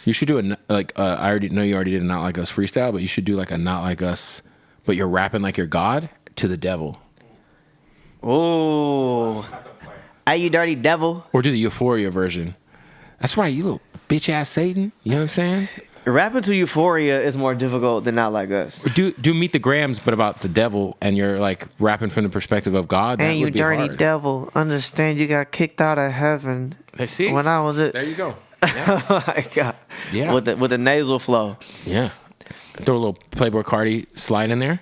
You should do I already know you already did a Not Like Us freestyle, but you should do like a Not Like Us, but you're rapping like you're God to the devil. Oh, hey, you dirty devil. Or do the Euphoria version. That's right, you little bitch ass Satan. You know what I'm saying? Rapping to Euphoria is more difficult than Not Like Us. Or do Meet the Grams, but about the devil, and you're like rapping from the perspective of God. That And you would be dirty hard. devil, understand you got kicked out of heaven. They see. When I was There you go. Oh my God. Yeah. With the nasal flow. Yeah. Throw a little Playboi Carti slide in there.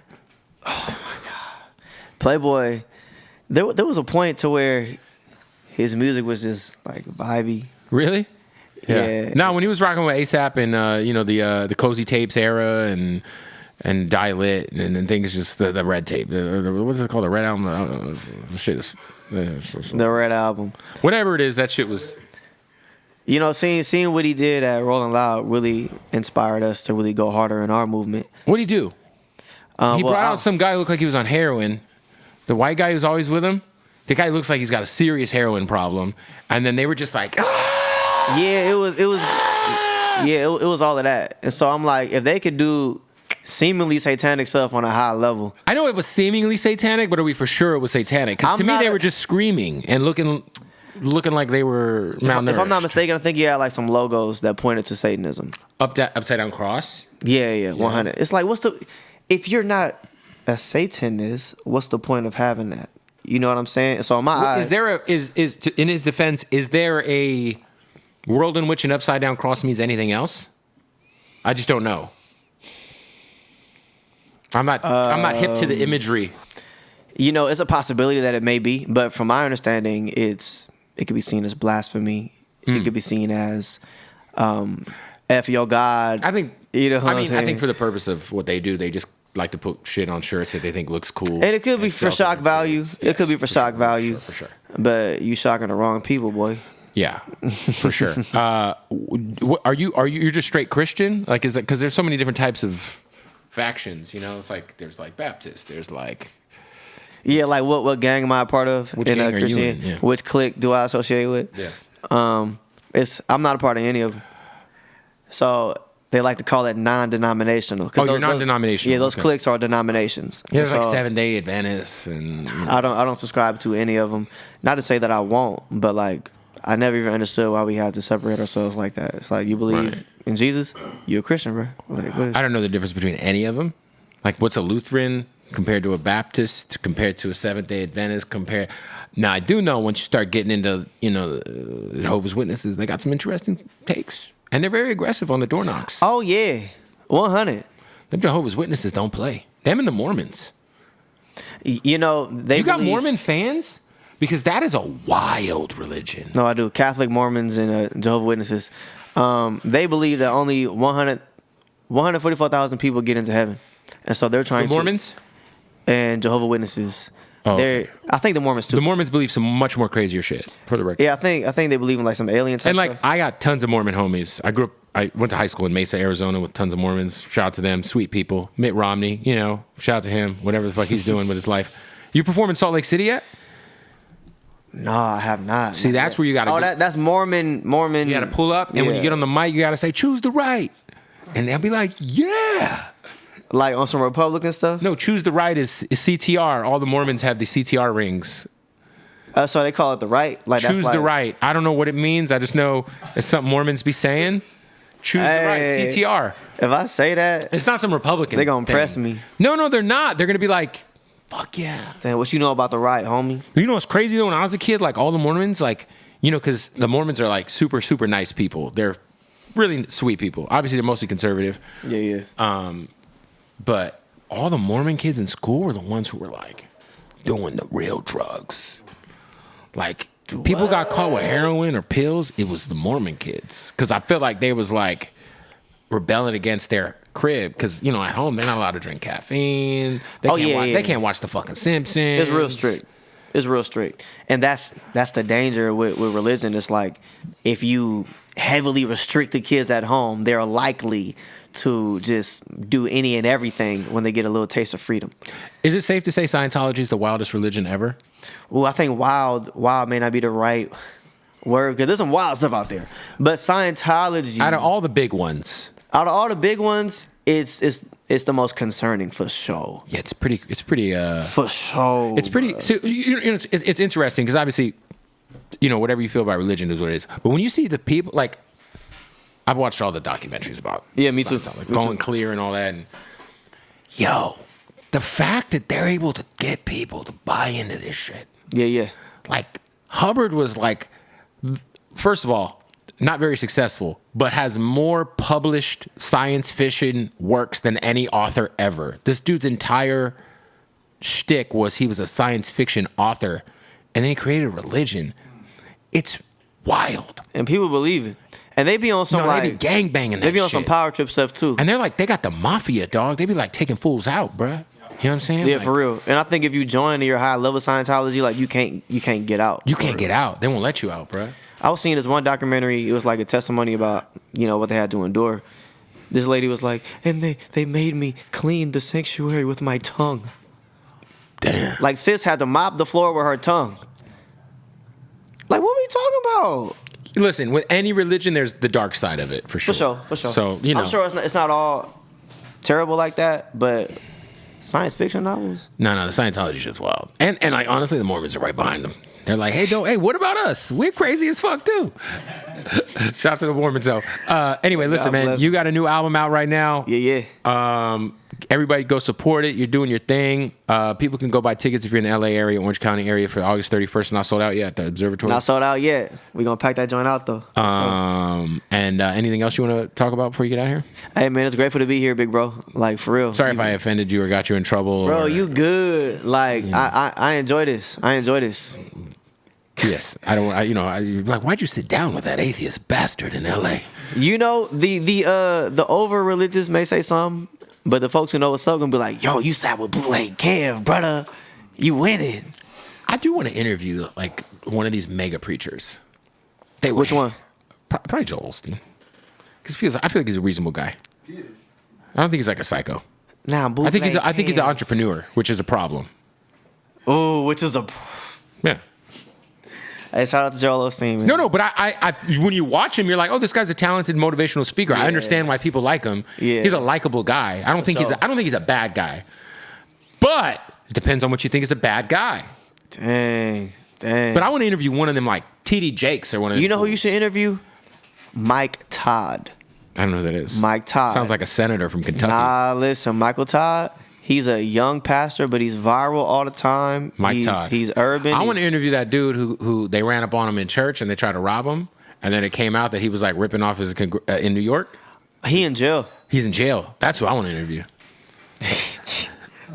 Playboi, there was a point to where his music was just like vibey. Really? Yeah. No, when he was rocking with ASAP and the Cozy Tapes era and Die Lit and things, just the red tape. What's it called? The red album. Shit. The Red Album. Whatever it is, that shit was. You know, seeing what he did at Rolling Loud really inspired us to really go harder in our movement. What'd he do? He brought out some guy who looked like he was on heroin. The white guy who's always with him. The guy looks like he's got a serious heroin problem. And then they were just like, ah! Yeah, it was all of that. And so I'm like, if they could do seemingly satanic stuff on a high level. I know it was seemingly satanic, but are we for sure it was satanic? Because to me, they were just screaming and looking like they were malnourished. If I'm not mistaken, I think he had like some logos that pointed to Satanism. Upside down cross? Yeah, 100. It's like, if you're not a Satanist, what's the point of having that? You know what I'm saying? So in my eyes, in his defense, is there a world in which an upside down cross means anything else? I just don't know. I'm not hip to the imagery. You know, it's a possibility that it may be, but from my understanding, it could be seen as blasphemy. It could be seen as F your God. I think. You know, I think for the purpose of what they do, they just like to put shit on shirts that they think looks cool. And it could be for shock value. Yes, it could be for shock value. For sure. But you shocking the wrong people, boy. Yeah, for sure. You're just straight Christian? Like, is that because there's so many different types of factions? You know, it's like there's like Baptist. There's like. Yeah, like what gang am I a part of? Which gang are you in? Yeah. Which clique do I associate with? Yeah. I'm not a part of any of them. So they like to call it non-denominational. Oh, you're non-denominational. Yeah, those cliques are denominations. Yeah, there's so, like 7-day Adventists and. You know. I don't subscribe to any of them. Not to say that I won't, but like I never even understood why we had to separate ourselves like that. It's like you believe in Jesus, you're a Christian, bro. Like, I don't know the difference between any of them. Like, what's a Lutheran compared to a Baptist, compared to a Seventh-day Adventist, Now, I do know once you start getting into, Jehovah's Witnesses, they got some interesting takes. And they're very aggressive on the door knocks. Oh, yeah. 100. Them Jehovah's Witnesses don't play. Them and the Mormons. You know, You got Mormon fans? Because that is a wild religion. No, I do. Catholic, Mormons, and Jehovah's Witnesses. They believe that only 144,000 people get into heaven. And so they're trying The Mormons? And Jehovah's Witnesses. Oh, okay. I think the Mormons too. The Mormons believe some much more crazier shit, for the record. Yeah, I think they believe in like some alien type and like stuff. I got tons of Mormon homies. I went to high school in Mesa, Arizona with tons of Mormons. Shout out to them, sweet people. Mitt Romney, shout out to him, whatever the fuck he's doing with his life. You perform in Salt Lake City yet? No, I have not. See, that's where you got to go. That's Mormon. You got to pull up, and when you get on the mic, you got to say, choose the right. And they'll be like, yeah. Like on some Republican stuff? No, choose the right is CTR. All the Mormons have the CTR rings. So they call it the right? Like choose the right. I don't know what it means. I just know it's something Mormons be saying. Choose the right, CTR. If I say that, it's not some Republican they're going to thing. press me. No, they're not. They're going to be like, fuck yeah. Damn, what you know about the right, homie? You know what's crazy though? When I was a kid, like all the Mormons, like, because the Mormons are like super, super nice people. They're really sweet people. Obviously, they're mostly conservative. Yeah. But all the Mormon kids in school were the ones who were like doing the real drugs. Like people got caught with heroin or pills. It was the Mormon kids. Because I feel like they was like rebelling against their crib. Because, at home, they're not allowed to drink caffeine. They can't watch the fucking Simpsons. It's real strict. And that's the danger with religion. It's like if you heavily restrict the kids at home, they're likely to just do any and everything when they get a little taste of freedom. Is it safe to say Scientology is the wildest religion ever? Well, I think wild may not be the right Word, because there's some wild stuff out there. But Scientology, Out of all the big ones, it's the most concerning for sure. yeah, it's pretty. For sure. It's pretty. So it's interesting because obviously, whatever you feel about religion is what it is. But when you see the people, like, I've watched all the documentaries about. Yeah, me too. Like Going Clear and all that. And the fact that they're able to get people to buy into this shit. Yeah. Like Hubbard was like, first of all, not very successful, but has more published science fiction works than any author ever. This dude's entire shtick was he was a science fiction author, and then he created a religion. It's wild. And people believe it. And they be on some they be gangbanging that They be on shit. some power trip stuff too. And they're like, they got the mafia, dog. They be like taking fools out, bruh. You know what I'm saying? Yeah, like, for real. And I think if you join your high level Scientology, like you can't get out. You can't get out. They won't let you out, bruh. I was seeing this one documentary. It was like a testimony about what they had to endure. This lady was like, and they made me clean the sanctuary with my tongue. Damn. Like sis had to mop the floor with her tongue. Like what are we talking about? Listen, with any religion, there's the dark side of it, for sure. For sure. So, I'm sure it's not all terrible like that, but science fiction novels? No, the Scientology shit's wild. And like honestly, the Mormons are right behind them. They're like, hey, what about us? We're crazy as fuck too. Shout out to the Mormons though. Anyway, listen, man, you got a new album out right now. Yeah. Everybody go support it. You're doing your thing. People can go buy tickets if you're in the LA area, Orange County area for August 31st. Not sold out yet at the Observatory. Not sold out yet. We're going to pack that joint out though. And anything else you want to talk about before you get out of here? Hey man, it's grateful to be here, big bro. Like for real. Sorry if I offended you or got you in trouble. Bro, you good. Like I enjoy this. Yes, you're like, why'd you sit down with that atheist bastard in L.A.? The over religious may say something, but the folks who know what's up gonna be like, yo, you sat with Bootleg Kev, brother. You winning. I do want to interview like one of these mega preachers. Which one? Probably Joel Osteen. Because I feel like he's a reasonable guy. I don't think he's like a psycho. Nah, I think he's an entrepreneur, which is a problem. Oh, which is a yeah. Hey, shout out to Joel Osteen, man. No, but I when you watch him, you're like, oh, this guy's a talented motivational speaker. I understand why people like him. Yeah. He's a likable guy. I don't think he's a bad guy. But it depends on what you think is a bad guy. Dang. But I want to interview one of them, like TD Jakes or one of them. You know who you should interview? Mike Todd. I don't know who that is. Mike Todd. Sounds like a senator from Kentucky. Nah, listen, Michael Todd. He's a young pastor, but he's viral all the time. Todd. He's urban. I want to interview that dude who they ran up on him in church and they tried to rob him. And then it came out that he was like ripping off in New York. He in jail. He's in jail. That's who I want to interview.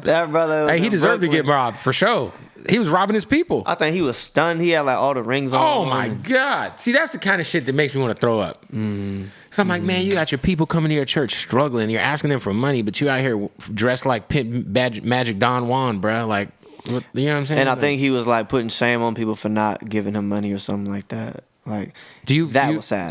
That brother. Hey, he deserved to get robbed for sure. He was robbing his people. I think he was stunned. He had like all the rings on. Oh my God. See, that's the kind of shit that makes me want to throw up. So I'm like, man, you got your people coming to your church struggling. You're asking them for money, but you out here dressed like Magic Don Juan, bruh. Like, you know what I'm saying? And I think he was like putting shame on people for not giving him money or something like that. Like, that was sad.